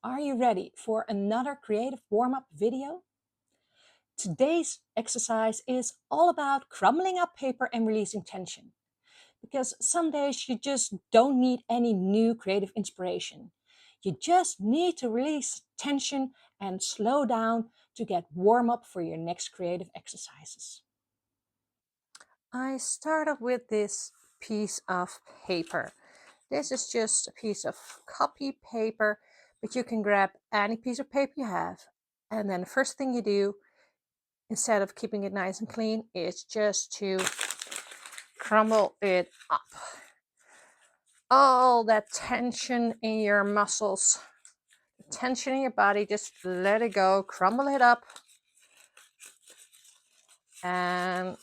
Are you ready for another creative warm-up video? Today's exercise is all about crumbling up paper and releasing tension. Because some days you just don't need any new creative inspiration. You just need to release tension and slow down to get warm up for your next creative exercises. I started with this piece of paper. This is just a piece of copy paper, but you can grab any piece of paper you have. And then the first thing you do, instead of keeping it nice and clean, is just to crumble it up. All that tension in your muscles, tension in your body, just let it go, crumble it up, and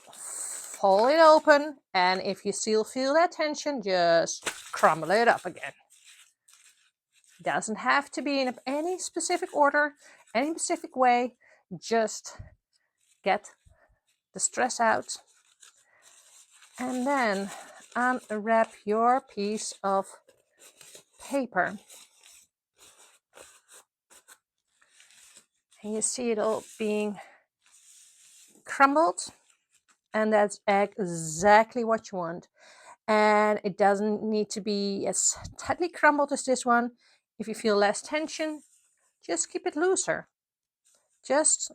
fold it open. And if you still feel that tension, just crumble it up again. Doesn't have to be in any specific order, any specific way. Just get the stress out. And then unwrap your piece of paper. And you see it all being crumbled. And that's exactly what you want. And it doesn't need to be as tightly crumbled as this one. If you feel less tension, just keep it looser. Just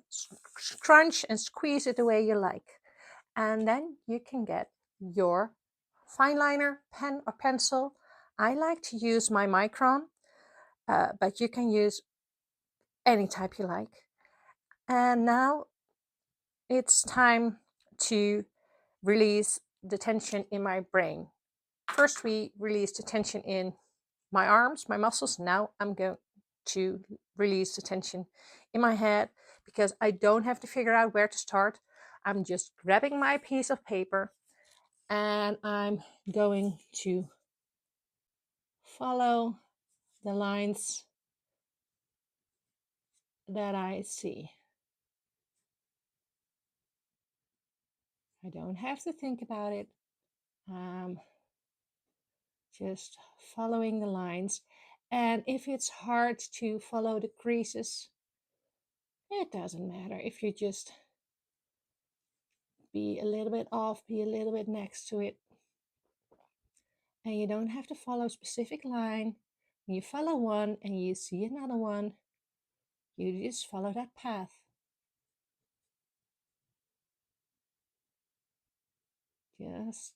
crunch and squeeze it the way you like. And then you can get your fineliner pen or pencil. I like to use my Micron, but you can use any type you like. And now it's time to release the tension in my brain. First, we released the tension in my arms, my muscles. Now I'm going to release the tension in my head because I don't have to figure out where to start. I'm just grabbing my piece of paper and I'm going to follow the lines that I see. I don't have to think about it. Just following the lines. And if it's hard to follow the creases, it doesn't matter. If you just be a little bit off, be a little bit next to it. And you don't have to follow a specific line. When you follow one and you see another one, you just follow that path. Just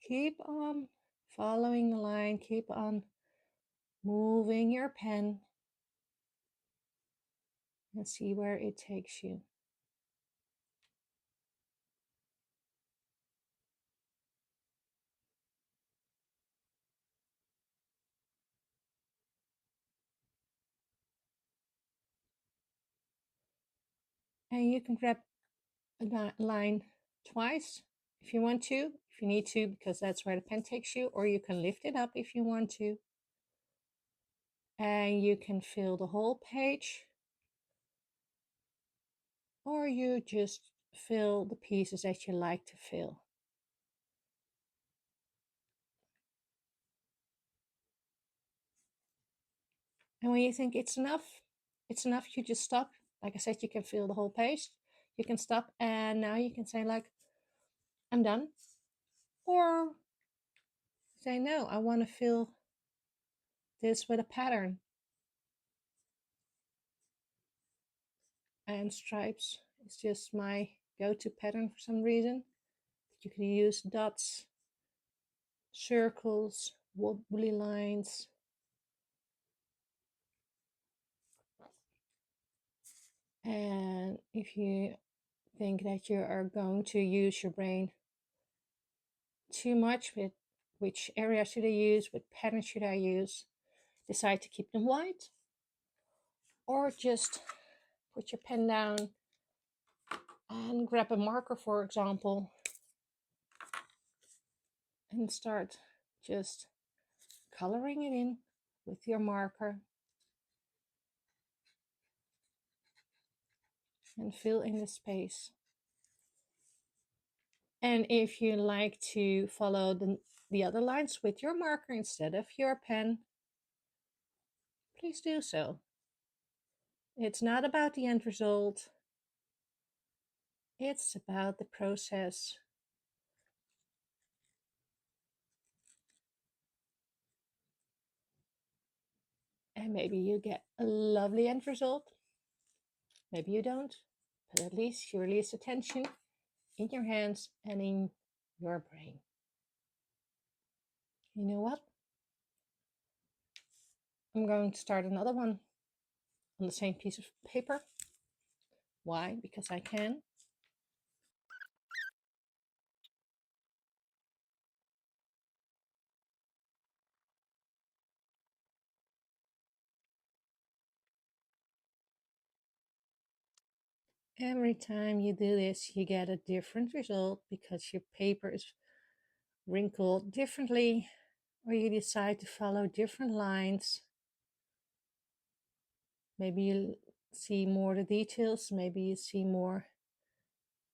keep on following the line, keep on moving your pen and see where it takes you. And you can grab a line twice if you want to, if you need to, because that's where the pen takes you, or you can lift it up if you want to. And you can fill the whole page, or you just fill the pieces that you like to fill. And when you think it's enough, you just stop. Like I said, you can fill the whole page. You can stop, and now you can say like, I'm done. Or say, no, I want to fill this with a pattern. And stripes is just my go-to pattern for some reason. You can use dots, circles, wobbly lines. And if you think that you are going to use your brain too much with which area should I use, what pattern should I use, decide to keep them white, or just put your pen down and grab a marker, for example, and start just coloring it in with your marker and fill in the space. And if you like to follow the other lines with your marker instead of your pen, please do so. It's not about the end result. It's about the process. And maybe you get a lovely end result. Maybe you don't. But at least you release the tension in your hands and in your brain. You know what? I'm going to start another one on the same piece of paper. Why? Because I can. Every time you do this, you get a different result because your paper is wrinkled differently, or you decide to follow different lines. Maybe you see more the details, maybe you see more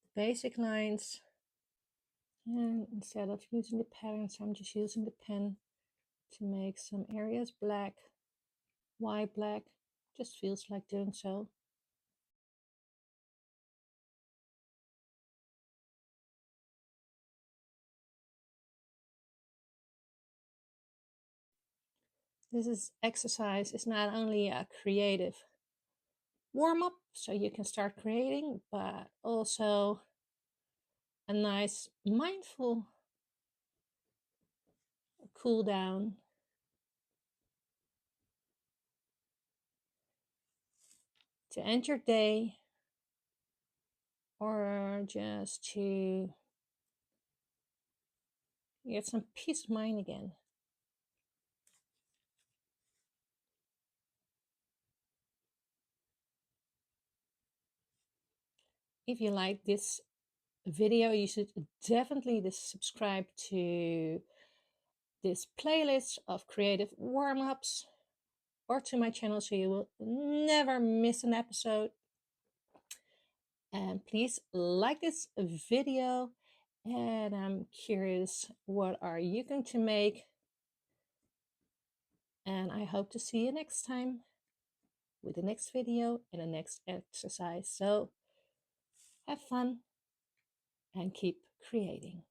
the basic lines. And instead of using the patterns, I'm just using the pen to make some areas black. Why black? Just feels like doing so. This exercise is not only a creative warm-up so you can start creating, but also a nice mindful cool down to end your day, or just to get some peace of mind again. If you like this video, you should definitely subscribe to this playlist of creative warm-ups, or to my channel so you will never miss an episode. And please like this video, and I'm curious, what are you going to make? And I hope to see you next time with the next video and the next exercise. So have fun and keep creating.